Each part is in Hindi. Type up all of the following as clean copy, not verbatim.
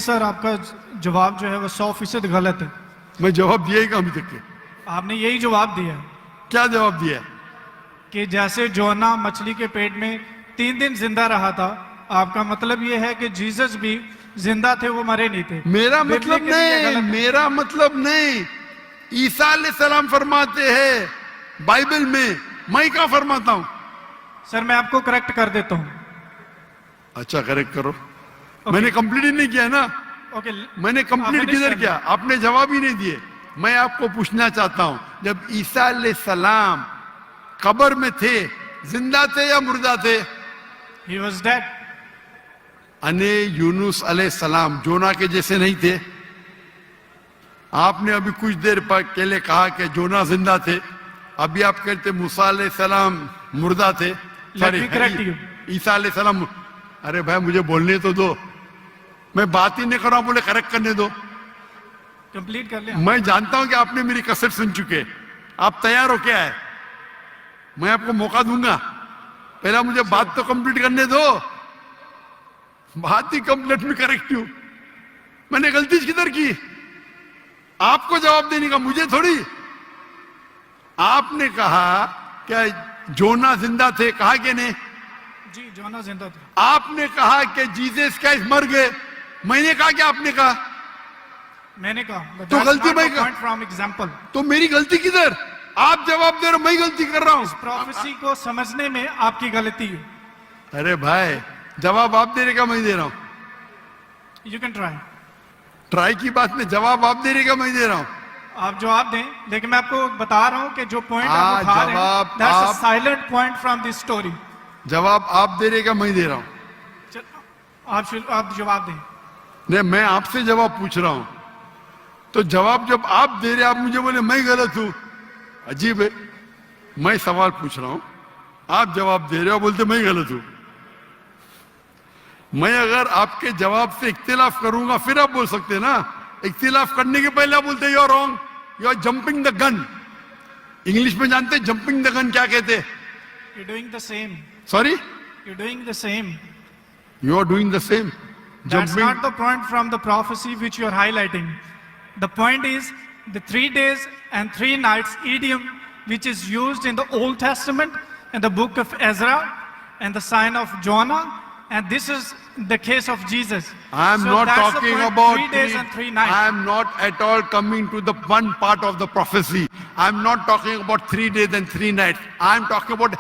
सर आपका जवाब जो है वो 100% गलत है। मैं जवाब दिया ही कहाँ अभी तक के? आपने यही जवाब दिया क्या जवाब दिया है? कि जैसे जोना मछली के पेट में 3 दिन जिंदा रहा था, आपका मतलब ये है कि जीसस भी जिंदा थे, वो मरे नहीं थे। मेरा मतलब नहीं, मेरा मतलब नहीं। ईसा अलैहिस्सलाम फरमाते हैं बाइबल में, मैं क्या फरमाता हूं? सर मैं आपको करेक्ट कर देता हूं। अच्छा करेक्ट करो। मैंने कंप्लीट ही नहीं किया ना। ओके मैंने कंप्लीट किधर किया? आपने जवाब ही नहीं दिए। मैं आपको पूछना चाहता हूं, जब ईसा अलैहिस्सलाम कब्र में थे, जिंदा थे या मुर्दा थे? He was dead. अने यूनुस अलैहिस्सलाम जोना के जैसे नहीं थे? आपने अभी कुछ देर पहले कहा कि जोना जिंदा थे, अभी आप कहते मूसा अलैहिस्सलाम मुर्दा थे। ईसा अलैहिस्सलाम। अरे भाई मुझे बोलने तो दो, मैं बात ही नहीं कर रहा हूं, बोले करेक्ट करने दो। कंप्लीट कर लिया। मैं जानता हूं कि आपने मेरी कसर सुन चुके, आप तैयार हो क्या है? मैं आपको मौका दूंगा, पहला मुझे बात तो कंप्लीट करने दो। बात ही कंप्लीट में करेक्ट हूं। मैंने गलती किधर की? आपको जवाब देने का, मुझे थोड़ी। आपने कहा क्या जोना जिंदा थे, कहा कि नहीं? जी जोना जिंदा थे। आपने कहा कि जीसस क्राइस्ट मर गए, मैंने कहा कि आपने कहा? मैंने कहा। तो गलती मैं पॉइंट फ्रॉम एग्जांपल। तो मेरी गलती किधर? आप जवाब दे रहे हो, मैं गलती कर रहा हूं। इस प्रोफेसी को समझने में आपकी गलती है। अरे भाई जवाब आप दे रहे का मैं दे रहा हूं? You can try. ट्राई की बात में जवाब आप दे रहे का मैं दे रहा हूं? आप जवाब दें, लेकिन मैं आपको बता रहा हूं कि जो पॉइंट आप उठा रहे हैं, that's a silent point from this story. जवाब आप दे रहे का मैं दे रहा हूं? आप जवाब दें। नहीं, मैं आपसे जवाब पूछ रहा हूं, तो जवाब जब आप दे रहे, आप मुझे बोले मैं गलत हूं। अजीब है। मैं सवाल पूछ रहा हूं, आप जवाब दे रहे हो, बोलते मैं गलत हूं। मैं अगर आपके जवाब से इख्तिलाफ करूंगा फिर आप बोल सकते हैं ना। इख्तिलाफ करने के पहले आप बोलते you are wrong, you are jumping the gun. English में जानते हैं जंपिंग द गन क्या कहते हैं? You doing the same. Sorry, you doing the same. You are doing the same. That's not the point from the prophecy which you are highlighting. The point is the 3 days and 3 nights idiom which is used in the Old Testament and the book of Ezra and the sign of Jonah, and this is the case of Jesus. I am So not that's the talking point, about 3 days and 3 nights. I am not at all coming to the one part of the prophecy. I am not talking about 3 days and 3 nights. I am talking about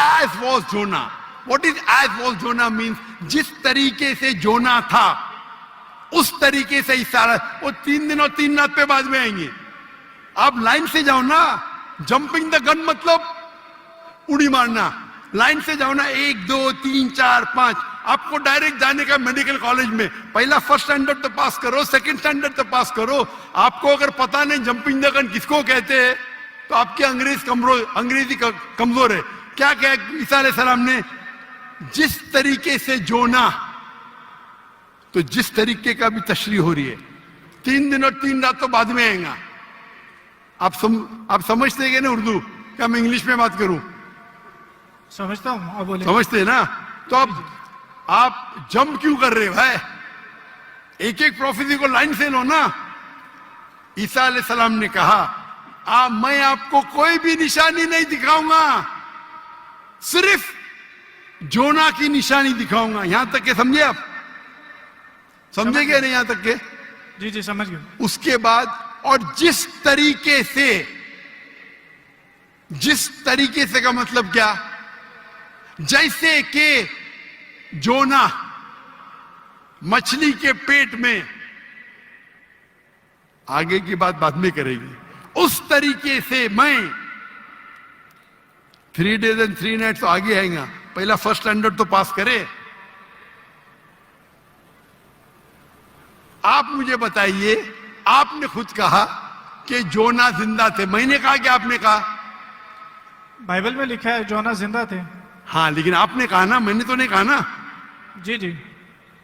as was Jonah. What is as was Jonah means? जिस तरीके से जोना था उस तरीके से इशारा। वो 3 दिन और 3 रात पे बाद में आएंगे। आप लाइन से जाओ ना। जंपिंग द गन मतलब उड़ी मारना। लाइन से जाओ ना, 1 2 3 4 5। आपको डायरेक्ट जाने का मेडिकल कॉलेज में, पहला फर्स्ट स्टैंडर्ड तो पास करो, सेकंड स्टैंडर्ड तो पास करो। आपको अगर पता नहीं जंपिंग द गन किसको कहते हैं, तो आपकी अंग्रेजी कमजोर है। क्या कहा ईसा अलैहिस्सलाम ने? जिस तरीके से जोना, तो जिस तरीके का भी तशरीह हो रही है। 3 दिन और 3 रात तो बाद में आएगा। आप समझते हैं ना उर्दू? क्या मैं इंग्लिश में बात करूं? समझता हूं। आप बोले। समझते हैं ना? तो अब आप जंप क्यों कर रहे हो भाई? एक एक प्रोफेसी को लाइन से लो ना। ईसा अलैहिस्सलाम ने कहा मैं आपको कोई भी निशानी नहीं दिखाऊंगा, सिर्फ जोना की निशानी दिखाऊंगा। यहां तक के समझे आप? समझे क्या नहीं यहां तक के? जी जी समझ गए। उसके बाद और जिस तरीके से का मतलब क्या? जैसे कि जोना मछली के पेट में, आगे की बात बाद में करेंगे, उस तरीके से मैं 3 days and 3 nights तो आगे आएगा। पहला फर्स्ट स्टैंडर्ड तो पास करे। आप मुझे बताइए, आपने खुद कहा कि जोना जिंदा थे, मैंने कहा कि आपने कहा? बाइबल में लिखा है जोना जिंदा थे। हाँ, लेकिन आपने कहा ना, मैंने तो नहीं कहा ना। जी जी।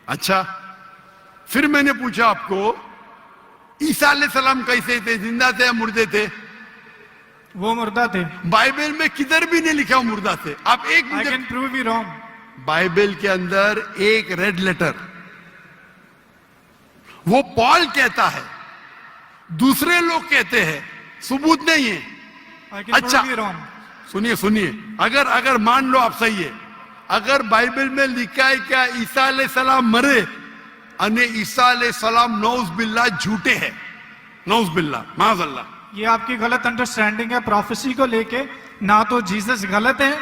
अच्छा, फिर मैंने पूछा आपको ईसा अलैहिस्सलाम कैसे थे, जिंदा थे या मुर्दे थे? वो मुर्दा थे। बाइबल में किधर भी नहीं लिखा मुर्दा थे। आप एक I can prove you wrong. Bible के अंदर एक रेड लेटर, वो पॉल कहता है, दूसरे लोग कहते हैं, सबूत नहीं है। I can अच्छा, prove you wrong. सुनिए सुनिए, अगर मान लो आप सही है, अगर बाइबल में लिखा है क्या ईसा अलैहिस्सलाम मरे, अने ईसा अलैहिस्सलाम नौज बिल्ला झूठे हैं, नौज बिल्ला माज़अल्लाह, ये आपकी गलत अंडरस्टैंडिंग है प्रोफेसी को लेके। ना तो जीसस गलत है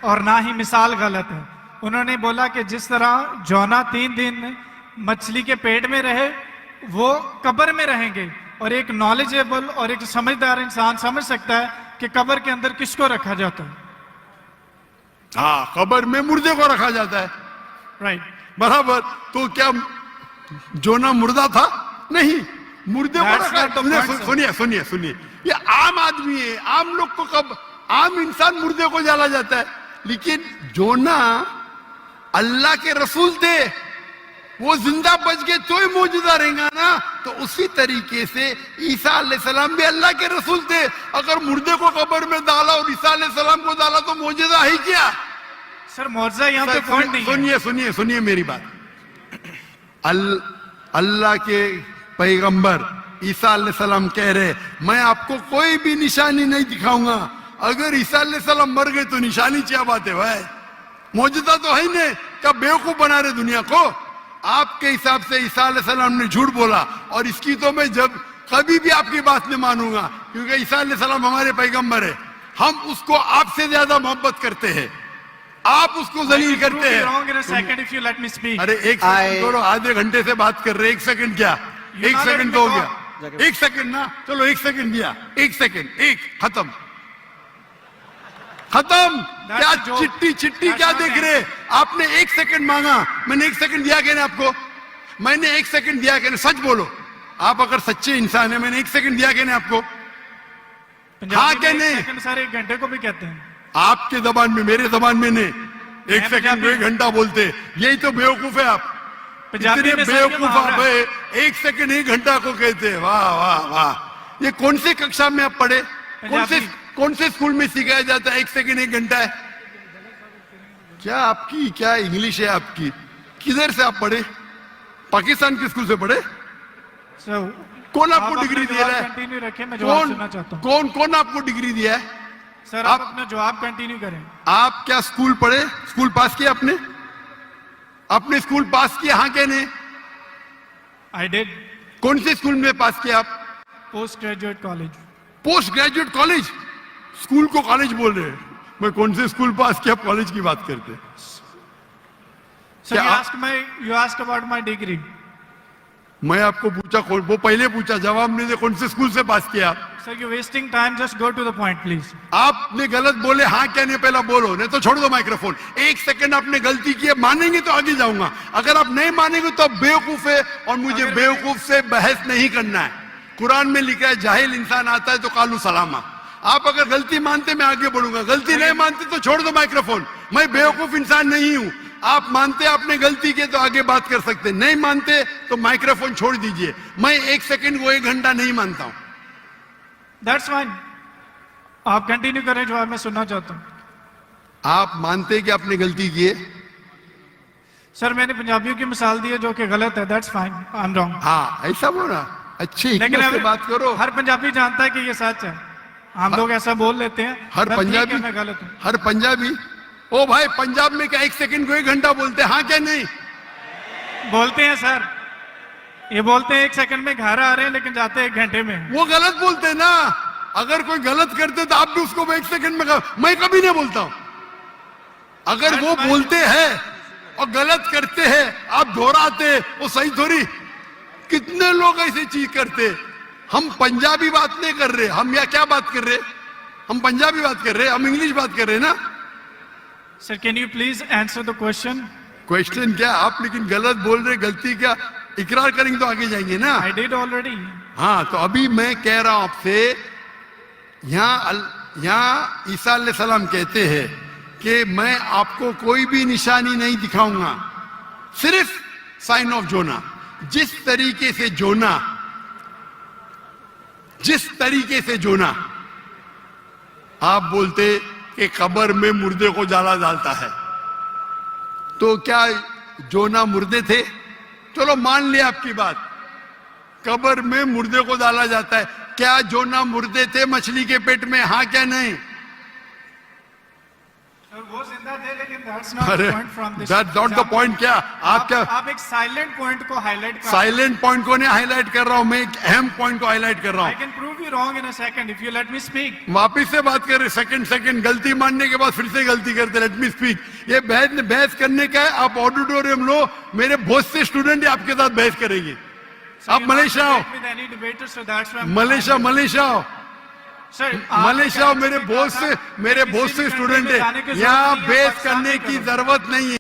और ना ही मिसाल गलत है। उन्होंने बोला कि जिस तरह जोना 3 दिन मछली के पेट में रहे, वो कब्र में रहेंगे। और एक नॉलेजेबल और एक समझदार इंसान समझ सकता है कि कब्र के अंदर किसको रखा जाता है। हाँ, कब्र में मुर्दे को रखा जाता है, राइट। बराबर। तो क्या जोना मुर्दा था? नहीं, मुर्दे को That's रखा। not the point, sir. सुनिए सुनिए सुनिए, ये आम आदमी है, आम लोग को कब आम इंसान मुर्दे को डाला जाता है, लेकिन जोना अल्लाह के रसूल थे, वो जिंदा बच गए तो ही मौजूदा रहेगा ना। तो उसी तरीके से ईसा अलैहिस्सलाम भी अल्लाह के रसूल थे। अगर मुर्दे को कब्र में डाला और ईसा अलैहिस्सलाम को डाला तो मौजूदा है क्या? सर मौजूदा यहाँ पे पॉइंट नहीं है। सुनिए सुनिए सुनिए मेरी बात। अल्लाह के पैगंबर ईसा अलैहिस्सलाम कह रहे, मैं आपको कोई भी निशानी नहीं दिखाऊंगा। अगर ईसा अलैहिस्सलाम मर गए तो निशानी क्या बात है भाई? मौजूदा तो है ही नहीं, क्या बेवकूफ बना रहे दुनिया को? आपके हिसाब से ईसा अलैहिस्सलाम ने झूठ बोला, और इसकी तो मैं जब कभी भी आपकी बात नहीं मानूंगा, क्योंकि ईसा अलैहिस्सलाम हमारे पैगंबर है। हम उसको आपसे ज्यादा मोहब्बत करते हैं, आप उसको जलील करते हैं। अरे एक सेकंड छोड़ो, आधे घंटे से बात कर रहे, 1 सेकंड क्या? 1 सेकंड तो हो गया, 1 सेकंड ना, चलो 1 सेकंड दिया, 1 सेकंड, एक खत्म खत्म। क्या चिट्टी चिट्टी क्या देख रहे? आपने 1 सेकंड मांगा, मैंने 1 सेकंड दिया क्या? आपको मैंने 1 सेकंड दिया क्या? सच बोलो, आप अगर सच्चे इंसान है, मैंने 1 सेकंड दिया क्या आपको? हाँ क्या नहीं? सर 1 घंटे को भी कहते हैं आपके जबान में, मेरे जबान में नहीं। 1 सेकंड को 1 घंटा बोलते, यही तो बेवकूफ है आप। पंजाबी में बेवकूफ आप है, 1 सेकंड 1 घंटा को कहते हैं। वाह वाह वाह, ये कौन से कक्षा में आप पढ़े? कौन से स्कूल में सिखाया जाता है 1 सेकंड 1 घंटा है? क्या आपकी क्या इंग्लिश है आपकी? किधर से आप पढ़े? पाकिस्तान के स्कूल से पढ़े? कौन आपको डिग्री दिया है? कंटिन्यू रखें, मैं जवाब सुनना चाहता हूं। कौन आपको डिग्री दिया है? सर आप अपना जवाब कंटिन्यू करें। आप क्या स्कूल पढ़े? स्कूल पास किया आपने? आपने स्कूल पास किया? हाँ क्या नहीं? I did. कौन से स्कूल में पास किया आप? Post graduate college. Post graduate college? School को कॉलेज बोल रहे हैं। मैं कौन से स्कूल पास किया, कॉलेज की बात करते? Sir you ask about my degree. मैं आपको पूछा, वो पहले पूछा, जवाब नहीं दे, कौन से स्कूल से पास किया आप? Sir you wasting time, just go to the point please. आपने गलत बोले, हाँ क्या नहीं पहला बोलो, नहीं तो छोड़ दो माइक्रोफोन। 1 सेकंड आपने गलती की है, मानेंगे तो आगे जाऊंगा, अगर आप नहीं मानेंगे तो आप बेवकूफ है, और मुझे बेवकूफ से बहस नहीं करना है। कुरान में लिखा है जाहिल इंसान आता है तो कालू सलामा। आप अगर गलती मानते मैं आगे बढ़ूंगा, गलती नहीं मानते तो छोड़ दो माइक्रोफोन। मैं बेवकूफ इंसान नहीं हूं। आप मानते आपने गलती की तो आगे बात कर सकते, नहीं मानते तो माइक्रोफोन छोड़ दीजिए। मैं 1 सेकंड को 1 घंटा नहीं मानता हूं। दैट्स फाइन, आप कंटिन्यू करें, जवाब मैं सुनना चाहता हूं। आप मानते कि आपने गलती की है? सर मैंने पंजाबियों की मिसाल दी है जो कि गलत है, that's fine, I am wrong. हाँ ऐसा बोला, अच्छी लेकिन हिकमत से बात करो। हर पंजाबी जानता है कि ये सच है, हम लोग ऐसा बोल लेते हैं। हर पंजाबी, मैं गलत हूं। हर पंजाबी, ओ भाई पंजाब में क्या 1 सेकंड को 1 घंटा बोलते हैं? हाँ क्या नहीं? बोलते हैं सर, ये बोलते हैं 1 सेकंड में घर आ रहे हैं, लेकिन जाते हैं 1 घंटे में। वो गलत बोलते हैं ना। अगर कोई गलत करते तो आप भी उसको 1 सेकंड में मैं कभी नहीं बोलता हूं। अगर वो बोलते हैं और गलत करते हैं, आप दोहराते, वो सही थोड़ी। कितने लोग ऐसी चीज करते। हम पंजाबी बात नहीं कर रहे, हम या क्या बात कर रहे? हम पंजाबी बात कर रहे, हम इंग्लिश बात कर रहे ना। Sir can you please answer the question? Question क्या? आप लेकिन गलत बोल रहे, गलती क्या? इकरार करेंगे तो आगे जाएंगे ना। I did already. हाँ तो अभी मैं कह रहा हूं आपसे, यहाँ ईसा अलैहिस्सलाम कहते हैं कि मैं आपको कोई भी निशानी नहीं दिखाऊंगा, सिर्फ साइन ऑफ जोना। जिस तरीके से जोना आप बोलते कि कब्र में मुर्दे को जाला डालता है, तो क्या जोना मुर्दे थे? चलो मान लिया आपकी बात, कब्र में मुर्दे को डाला जाता है। क्या जोना मुर्दे थे मछली के पेट में? हाँ क्या नहीं? और वो जिंदा थे, लेकिन that's not the अरे point from this that's not the example. Point. क्या आप क्या आप एक साइलेंट पॉइंट को हाईलाइट कर साइलेंट पॉइंट को नहीं हाईलाइट कर रहा हूं, मैं एक अहम पॉइंट को हाईलाइट कर रहा I हूं। can prove you wrong in a second if you let me speak. वापिस से बात कर रहे, सेकंड गलती मानने के बाद फिर से गलती करते। Let me speak. ये बहस करने का है। आप ऑडिटोरियम लो, मेरे बहुत से स्टूडेंट आपके साथ बहस करेंगे। So आप you're not मलेशिया आओ, debate with any debater, so that's why I'm- Malaysia आओ, Sir, आपके मलेशिया आओ। कराची मेरे में बहुत कहा से था, मेरे किसी बहुत भी से country स्टूडेंट में है। जाने की जरूरत यहाँ नहीं है, बहस पाकिस्तान करने में की करो। जरूरत नहीं है।